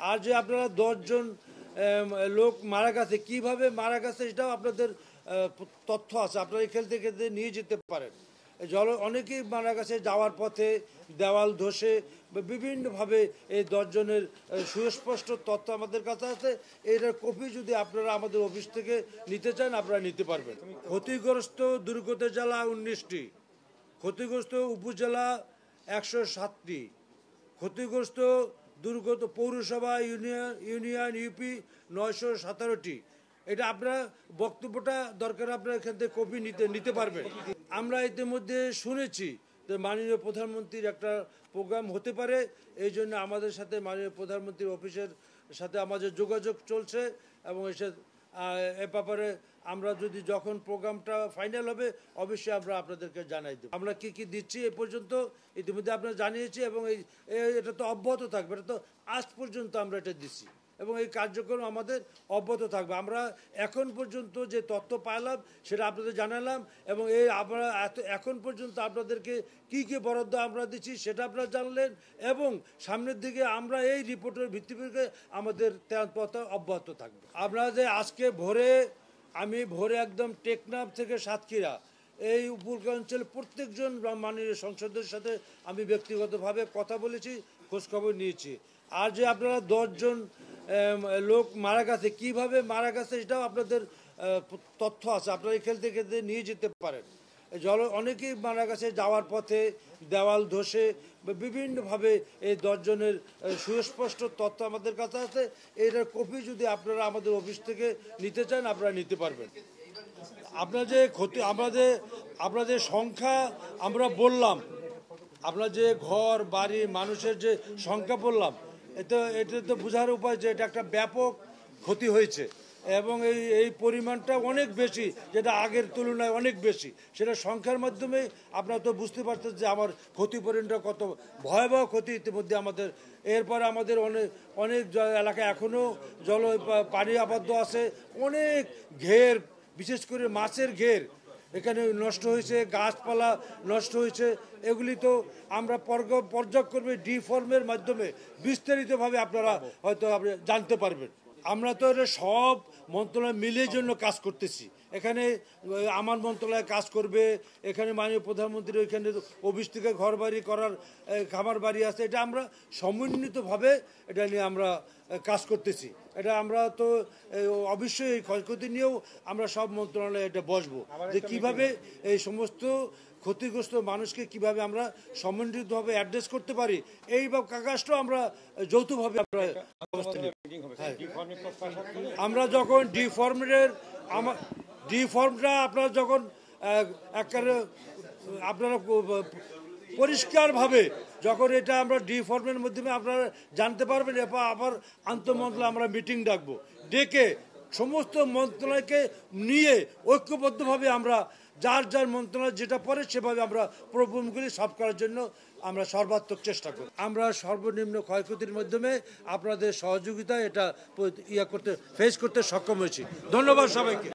আর যে আপনারা 10 জন লোক মারা গেছে, কিভাবে মারা গেছে সেটাও আপনাদের তথ্য আছে, আপনারা এখান থেকে নিয়ে যেতে পারেন। অনেকেই মারা গেছে যাওয়ার পথে, দেওয়াল ধসে, বিভিন্নভাবে এই 10 জনের সুস্পষ্ট তথ্য আমাদের কাছে আছে। এটার কপি যদি আপনারা আমাদের অফিস থেকে নিতে চান আপনারা নিতে পারবেন। ক্ষতিগ্রস্ত দুর্গত জেলা 19টি, ক্ষতিগ্রস্ত উপজেলা 107টি, ক্ষতিগ্রস্ত দুর্গত পৌরসভা ইউনিয়ন ইউপি 917টি। এটা আপনার বক্তব্যটা দরকার, আপনারা এখান থেকে কপি নিতে পারবেন। আমরা ইতিমধ্যে শুনেছি যে মাননীয় প্রধানমন্ত্রীর একটা প্রোগ্রাম হতে পারে, এই জন্য আমাদের সাথে মাননীয় প্রধানমন্ত্রীর অফিসের সাথে আমাদের যোগাযোগ চলছে এবং এ ব্যাপারে আমরা যদি যখন প্রোগ্রামটা ফাইনাল হবে অবশ্যই আমরা আপনাদেরকে জানাই দেব। আমরা কি কি দিচ্ছি এ পর্যন্ত ইতিমধ্যে আপনারা জানিয়েছি এবং এটা তো অব্যাহত থাকবে, এটা তো আজ পর্যন্ত আমরা এটা দিচ্ছি এবং এই কার্যক্রম আমাদের অব্যাহত থাকবে। আমরা এখন পর্যন্ত যে তথ্য পাইলাম সেটা আপনাদের জানালাম এবং আমরা এখন পর্যন্ত আপনাদেরকে কি কি বরাদ্দ আমরা দিচ্ছি সেটা আপনারা জানলেন এবং সামনের দিকে আমরা এই রিপোর্টের ভিত্তিতে আমাদের তথ্য অব্যাহত থাকবে। আপনারা যে আজকে আমি ভোরে একদম টেকনাফ থেকে সাতক্ষীরা এই উপকূলাঞ্চলের প্রত্যেকজন মাননীয় সংসদের সাথে আমি ব্যক্তিগতভাবে কথা বলেছি, খোঁজখবর নিয়েছি। আর যে আপনারা 10 জন লোক মারা গেছে, কিভাবে মারা গেছে সেটাও আপনাদের তথ্য আছে, আপনারা এখান থেকে নিয়ে যেতে পারেন। অনেকেই মারা গেছে যাওয়ার পথে, দেওয়াল ধসে, বিভিন্নভাবে এই 10 জনের সুস্পষ্ট তথ্য আমাদের কাছে আছে। এটার কপি যদি আপনারা আমাদের অফিস থেকে নিতে চান আপনারা নিতে পারবেন। আপনার যে আপনাদের সংখ্যা আমরা বললাম, আপনার যে ঘর বাড়ি মানুষের যে সংখ্যা বললাম, এটা তো বোঝার উপায় যে এটা একটা ব্যাপক ক্ষতি হয়েছে এবং এই পরিমাণটা অনেক বেশি, যেটা আগের তুলনায় অনেক বেশি। সেটা সংখ্যার মাধ্যমে আপনারা তো বুঝতে পারছেন যে আমার ক্ষতিপূরণটা কত ভয়াবহ ক্ষতি ইতিমধ্যে আমাদের। এরপর আমাদের অনেক এলাকায় এখনও পানি আবদ্ধ আছে, অনেক ঘের, বিশেষ করে মাছের ঘের এখানে নষ্ট হয়েছে, গাছপালা নষ্ট হয়েছে। এগুলি তো আমরা পর্যায়ক্রমে ডিফর্মের মাধ্যমে বিস্তারিতভাবে আপনারা হয়তো আপনি জানতে পারবেন। আমরা তো এটা সব মন্ত্রণালয় মিলের জন্য কাজ করতেছি। এখানে আমার মন্ত্রণালয় কাজ করবে, এখানে মাননীয় প্রধানমন্ত্রী ওইখানে অফিস থেকে ঘর বাড়ি করার খামার বাড়ি আছে, এটা আমরা সমন্বিতভাবে এটা নিয়ে আমরা কাজ করতেছি। এটা আমরা তো অবশ্যই এই ক্ষয়ক্ষতি নিয়েও আমরা সব মন্ত্রণালয়ে এটা বসবো যে কিভাবে এই সমস্ত ক্ষতিগ্রস্ত মানুষকে কিভাবে আমরা সমন্বিতভাবে অ্যাড্রেস করতে পারি, এই কাজটাও আমরা যৌথভাবে আমরা যখন ডিফর্মটা আপনারা যখন আপনারা পরিষ্কারভাবে যখন এটা আমরা ডিফর্মের মাধ্যমে আপনারা জানতে পারবেন, এরপর আবার আন্তঃমন্ত্রণালয় আমরা মিটিং ডাকবো, ডেকে সমস্ত মন্ত্রণালয়কে নিয়ে ঐক্যবদ্ধভাবে আমরা যার মন্ত্রণালয় যেটা পড়ে সেভাবে আমরা প্রবলেমগুলি সলভ করার জন্য আমরা সর্বাত্মক চেষ্টা করি। আমরা সর্বনিম্ন ক্ষয়ক্ষতির মাধ্যমে আপনাদের সহযোগিতায় এটা ফেস করতে সক্ষম হয়েছি। ধন্যবাদ সবাইকে।